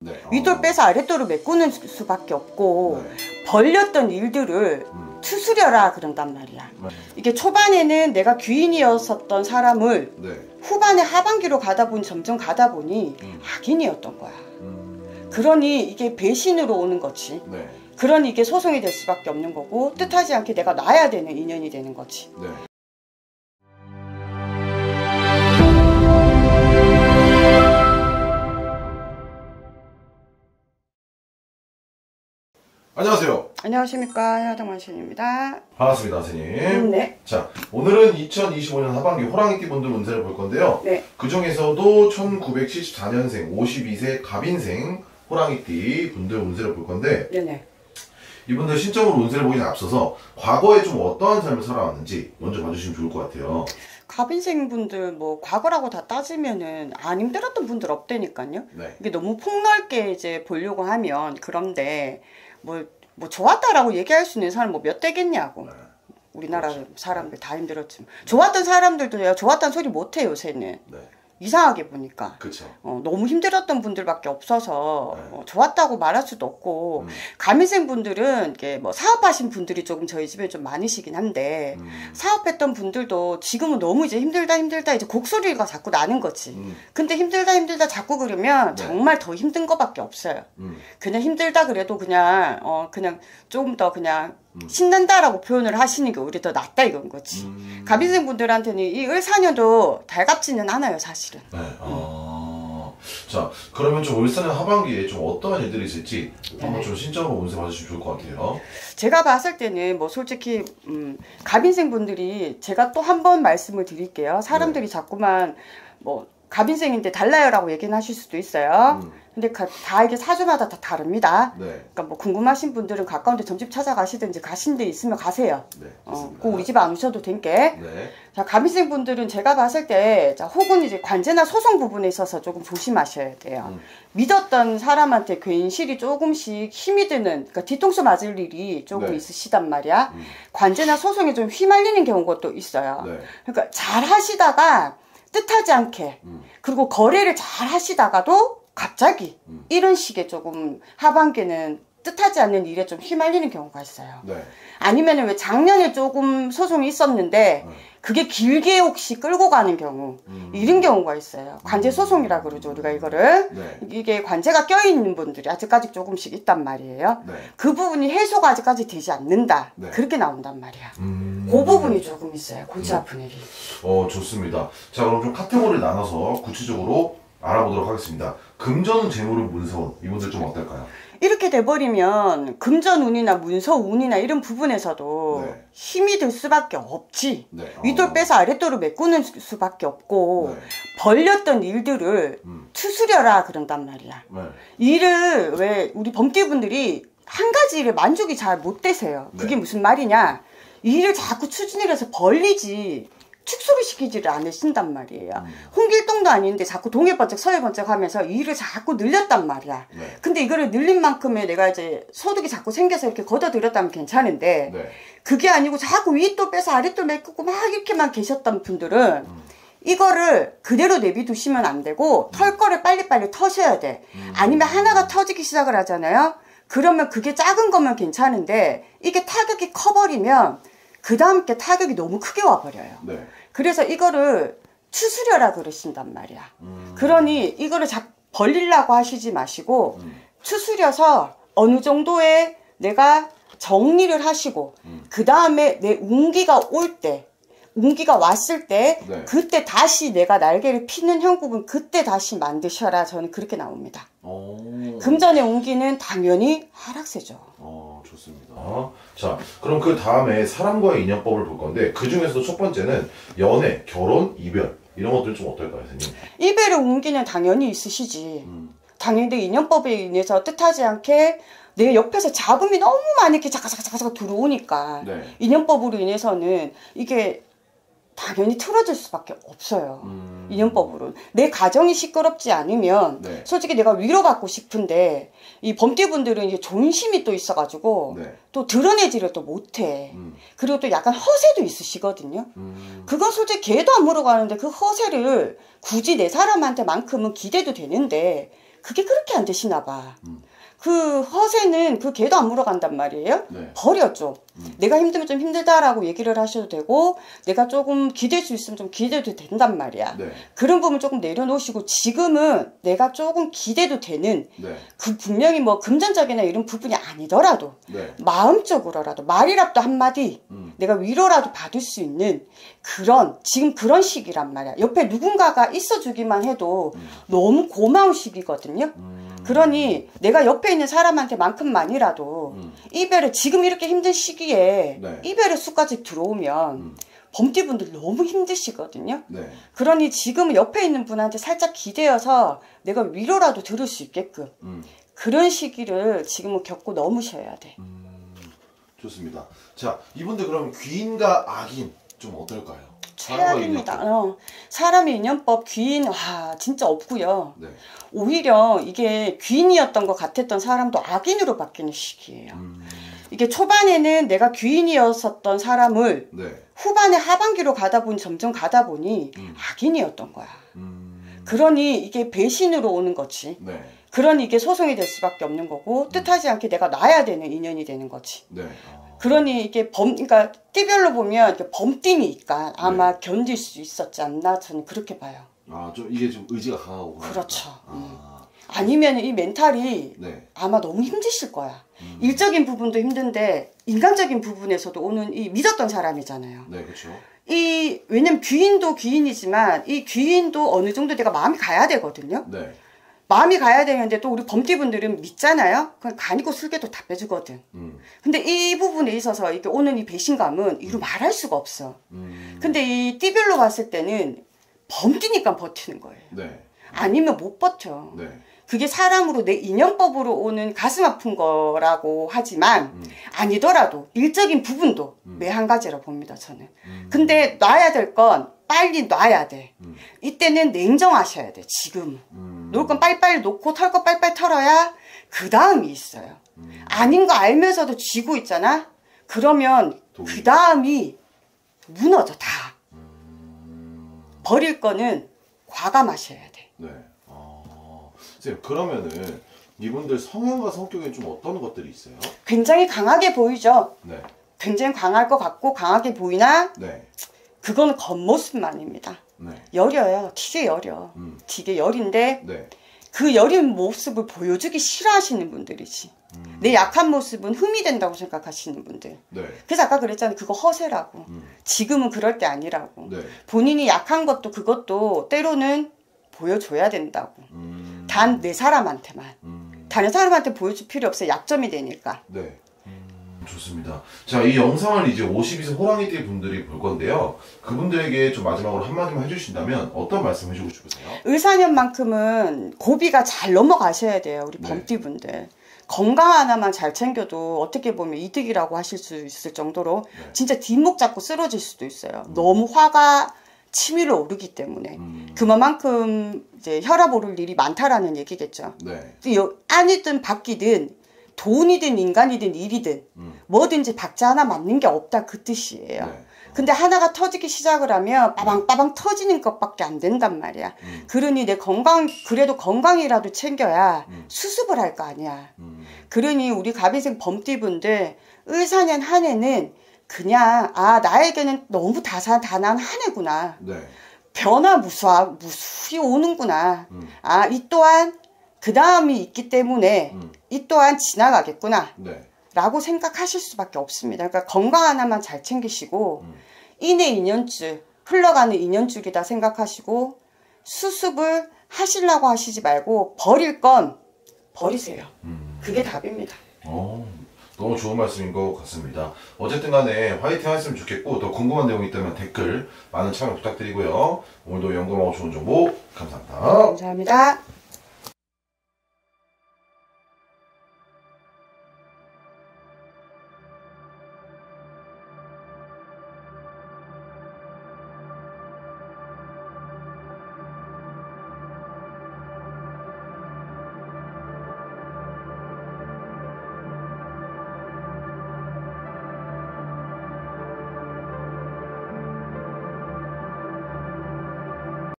네. 윗돌 빼서 아랫돌을 메꾸는 수밖에 없고 네. 벌렸던 일들을 추스려라 그런단 말이야. 이게 초반에는 내가 귀인이었었던 사람을 네. 후반에 하반기로 가다 보니 점점 가다 보니 악인이었던 거야. 그러니 이게 배신으로 오는 거지. 네. 그러니 이게 소송이 될 수밖에 없는 거고 뜻하지 않게 내가 놔야 되는 인연이 되는 거지. 네. 안녕하세요. 안녕하십니까, 해화동만 신입니다. 반갑습니다, 선생님. 네. 자, 오늘은 2025년 하반기 호랑이띠 분들 운세를 볼 건데요. 네. 그 중에서도 1974년생 52세 갑인생 호랑이띠 분들 운세를 볼 건데, 네네. 이분들 신적으로 운세를 보기 전에 앞서서 과거에 좀 어떠한 삶을 살아왔는지 먼저 봐주시면 좋을 것 같아요. 갑인생 분들 뭐 과거라고 다 따지면은 안 힘들었던 분들 없다니까요. 네. 이게 너무 폭넓게 이제 보려고 하면 그런데 뭐 좋았다라고 얘기할 수 있는 사람 뭐 몇 대겠냐고. 네. 우리나라 그렇죠. 사람들 다 힘들었지만 좋았던 사람들도 내가 좋았다는 소리 못해 요새는. 네. 이상하게 보니까 그쵸. 너무 힘들었던 분들밖에 없어서 네. 좋았다고 말할 수도 없고 가미생 분들은 이게 뭐 사업하신 분들이 조금 저희 집에 좀 많으시긴 한데 사업했던 분들도 지금은 너무 이제 힘들다 이제 곡소리가 자꾸 나는 거지. 근데 힘들다 자꾸 그러면 네. 정말 더 힘든 거밖에 없어요. 그냥 힘들다 그래도 그냥 조금 더 그냥 신난다라고 표현을 하시는 게 오히려 더 낫다 이건 거지. 가미생 분들한테는 이 을사년도 달갑지는 않아요 사실은. 네. 자, 그러면 좀 올 사년 하반기에 좀 어떠한 일들이 있을지 한번 좀 신적으로 운세 봐주시면 좋을 것 같아요. 제가 봤을 때는 뭐 솔직히 갑인생 분들이 제가 또 한 번 말씀을 드릴게요. 사람들이 자꾸만 뭐 갑인생인데 달라요라고 얘기는 하실 수도 있어요. 근데 다 이게 사주마다 다 다릅니다. 네. 그러니까 뭐 궁금하신 분들은 가까운 데 점집 찾아가시든지 가신 데 있으면 가세요. 네. 꼭 우리 집 안 오셔도 된게. 네. 자, 갑인생 분들은 제가 봤을 때, 자, 혹은 이제 관제나 소송 부분에 있어서 조금 조심하셔야 돼요. 믿었던 사람한테 괜시리 조금씩 힘이 드는, 그러니까 뒤통수 맞을 일이 조금 네. 있으시단 말이야. 관제나 소송에 좀 휘말리는 경우가 또 있어요. 네. 그러니까 잘 하시다가 뜻하지 않게, 그리고 거래를 잘 하시다가도 갑자기 이런 식의 조금 하반기는 뜻하지 않는 일에 좀 휘말리는 경우가 있어요. 네. 아니면은 왜 작년에 조금 소송이 있었는데 그게 길게 혹시 끌고 가는 경우 이런 경우가 있어요. 관제 소송이라 그러죠 우리가 이거를. 네. 이게 관제가 껴있는 분들이 아직까지 조금씩 있단 말이에요. 네. 그 부분이 해소가 아직까지 되지 않는다. 네. 그렇게 나온단 말이야. 그 부분이 조금 있어요. 골치 아픈 일이. 좋습니다. 자, 그럼 좀 카테고리를 나눠서 구체적으로 알아보도록 하겠습니다. 금전, 재물은 문서운 이분들 좀 어떨까요? 이렇게 돼버리면 금전운이나 문서운이나 이런 부분에서도 네. 힘이 들 수밖에 없지. 네. 윗돌 빼서 아랫돌을 메꾸는 수밖에 없고 네. 벌렸던 일들을 추스려라 그런단 말이야. 네. 일을 왜 우리 범띠분들이 한 가지 일에 만족이 잘 못 되세요. 그게 네. 무슨 말이냐. 일을 자꾸 추진을 해서 벌리지 축소를 시키지를 않으신단 말이에요. 홍길동도 아닌데 자꾸 동해번쩍 서해번쩍 하면서 일을 자꾸 늘렸단 말이야. 네. 근데 이거를 늘린 만큼의 내가 이제 소득이 자꾸 생겨서 이렇게 걷어들였다면 괜찮은데 네. 그게 아니고 자꾸 윗돌 빼서 아랫돌 메꾸고 막 이렇게만 계셨던 분들은 이거를 그대로 내비두시면 안 되고 털 거를 빨리빨리 터셔야 돼. 아니면 하나가 터지기 시작을 하잖아요. 그러면 그게 작은 거면 괜찮은데 이게 타격이 커버리면 그 다음 게 타격이 너무 크게 와버려요. 네. 그래서 이거를 추스려라 그러신단 말이야. 그러니 이거를 벌리려고 하시지 마시고 추스려서 어느 정도의 내가 정리를 하시고 그 다음에 내 운기가 올 때 운기가 왔을 때 네. 그때 다시 내가 날개를 피는 형국은 그때 다시 만드셔라. 저는 그렇게 나옵니다. 금전의 운기는 당연히 하락세죠. 좋습니다. 자, 그럼 그 다음에 사람과의 인연법을 볼 건데 그 중에서도 첫 번째는 연애, 결혼, 이별 이런 것들 좀 어떨까요, 선생님? 이별의 운기는 당연히 있으시지. 당연히 인연법에 인해서 뜻하지 않게 내 옆에서 잡음이 너무 많이 이렇게 자가자가 들어오니까 네. 인연법으로 인해서는 이게 당연히 틀어질 수밖에 없어요. 인연법으로. 내 가정이 시끄럽지 않으면 네. 솔직히 내가 위로받고 싶은데 이 범띠분들은 이제 존심이 또 있어가지고 네. 또 드러내지를 또 못해. 그리고 또 약간 허세도 있으시거든요. 그건 솔직히 걔도 안 물어가는데 그 허세를 굳이 내 사람한테만큼은 기대도 되는데 그게 그렇게 안 되시나 봐. 그 허세는 그 걔도 안 물어간단 말이에요. 네. 버렸죠. 내가 힘들면 좀 힘들다라고 얘기를 하셔도 되고 내가 조금 기댈 수 있으면 좀 기대도 된단 말이야. 네. 그런 부분 조금 내려놓으시고 지금은 내가 조금 기대도 되는 네. 그 분명히 뭐 금전적이나 이런 부분이 아니더라도 네. 마음적으로라도 말이라도 한마디 내가 위로라도 받을 수 있는 그런 지금 그런 시기란 말이야. 옆에 누군가가 있어주기만 해도 너무 고마운 시기거든요. 그러니 내가 옆에 있는 사람한테만큼만이라도 이별에 지금 이렇게 힘든 시기에 네. 이별의 수까지 들어오면 범띠분들 너무 힘드시거든요. 네. 그러니 지금 옆에 있는 분한테 살짝 기대어서 내가 위로라도 들을 수 있게끔 그런 시기를 지금은 겪고 넘으셔야 돼. 좋습니다. 자, 이분들 그럼 귀인과 악인 좀 어떨까요? 최악입니다. 사람의 인연법 귀인 진짜 없고요. 네. 오히려 이게 귀인이었던 것 같았던 사람도 악인으로 바뀌는 시기예요. 이게 초반에는 내가 귀인이었었던 사람을 네. 후반에 하반기로 점점 가다 보니 악인이었던 거야. 그러니 이게 배신으로 오는 거지. 네. 그러니 이게 소송이 될 수밖에 없는 거고 뜻하지 않게 내가 놔야 되는 인연이 되는 거지. 네. 그러니 이게 그러니까 띠별로 보면 이렇게 범띠니까 아마 견딜 수 있었지 않나 저는 그렇게 봐요. 좀 이게 좀 의지가 강하고 그렇죠. 아니면 이 멘탈이 네. 아마 너무 힘드실 거야. 일적인 부분도 힘든데 인간적인 부분에서도 오는 이 믿었던 사람이잖아요. 네, 그렇죠. 왜냐면 귀인도 귀인이지만 이 귀인도 어느 정도 내가 마음이 가야 되거든요. 네. 마음이 가야 되는데 또 우리 범띠분들은 믿잖아요. 그냥 간이고 술개도 다 빼주거든. 근데 이 부분에 있어서 이게 오는 이 배신감은 이루 말할 수가 없어. 근데 이 띠별로 봤을 때는 범띠니까 버티는 거예요. 네. 아니면 못 버텨. 네. 그게 사람으로 내 인연법으로 오는 가슴 아픈 거라고 하지만 아니더라도 일적인 부분도 매 한 가지라 봅니다 저는. 근데 놔야 될 건 빨리 놔야 돼. 이때는 냉정하셔야 돼. 지금 놓을 건 빨리빨리 놓고 털 거 빨리빨리 털어야 그 다음이 있어요. 아닌 거 알면서도 쥐고 있잖아. 그러면 그 다음이 무너져 다. 버릴 거는 과감하셔야 돼. 네. 선생님, 그러면은 이분들 성향과 성격에 좀 어떤 것들이 있어요? 굉장히 강하게 보이죠. 네. 굉장히 강할 것 같고 강하게 보이나 네. 그거는 겉모습만입니다. 네. 여려요. 되게 여려. 되게 여린데 네. 그 여린 모습을 보여주기 싫어하시는 분들이지. 내 약한 모습은 흠이 된다고 생각하시는 분들. 네. 그래서 아까 그랬잖아요. 그거 허세라고. 지금은 그럴 때 아니라고. 네. 본인이 약한 것도 그것도 때로는 보여줘야 된다고. 단 내 사람한테만. 다른 사람한테 보여줄 필요 없어요. 약점이 되니까. 네. 좋습니다. 자, 이 영상을 이제 52세 호랑이띠 분들이 볼 건데요. 그분들에게 좀 마지막으로 한마디만 해주신다면 어떤 말씀 해주고 싶으세요? 을사년만큼은 고비가 잘 넘어가셔야 돼요. 우리 범띠분들. 건강 하나만 잘 챙겨도 어떻게 보면 이득이라고 하실 수 있을 정도로 진짜 뒷목 잡고 쓰러질 수도 있어요. 너무 화가 치밀어 오르기 때문에 그만큼 이제 혈압 오를 일이 많다라는 얘기겠죠. 네. 안이든 밖이든 돈이든 인간이든 일이든 뭐든지 박자 하나 맞는 게 없다 그 뜻이에요. 네. 근데 하나가 터지기 시작을 하면 빠방빠방 터지는 것밖에 안 된단 말이야. 그러니 내 그래도 건강이라도 챙겨야 수습을 할 거 아니야. 그러니 우리 갑인생 범띠분들 을사년 한 해는 그냥 나에게는 너무 다산다난 한 해구나. 네. 변화 무수히 오는구나. 이 또한 그 다음이 있기 때문에 이 또한 지나가겠구나. 네. 라고 생각하실 수밖에 없습니다. 그러니까 건강 하나만 잘 챙기시고 인의 인연줄, 흘러가는 인연줄이다 생각하시고 수습을 하시려고 하시지 말고 버릴 건 버리세요. 그게 답입니다. 너무 좋은 말씀인 것 같습니다. 어쨌든 간에 화이팅 하셨으면 좋겠고 더 궁금한 내용이 있다면 댓글 많은 참여 부탁드리고요. 오늘도 연구하고 좋은 정보 감사합니다. 감사합니다.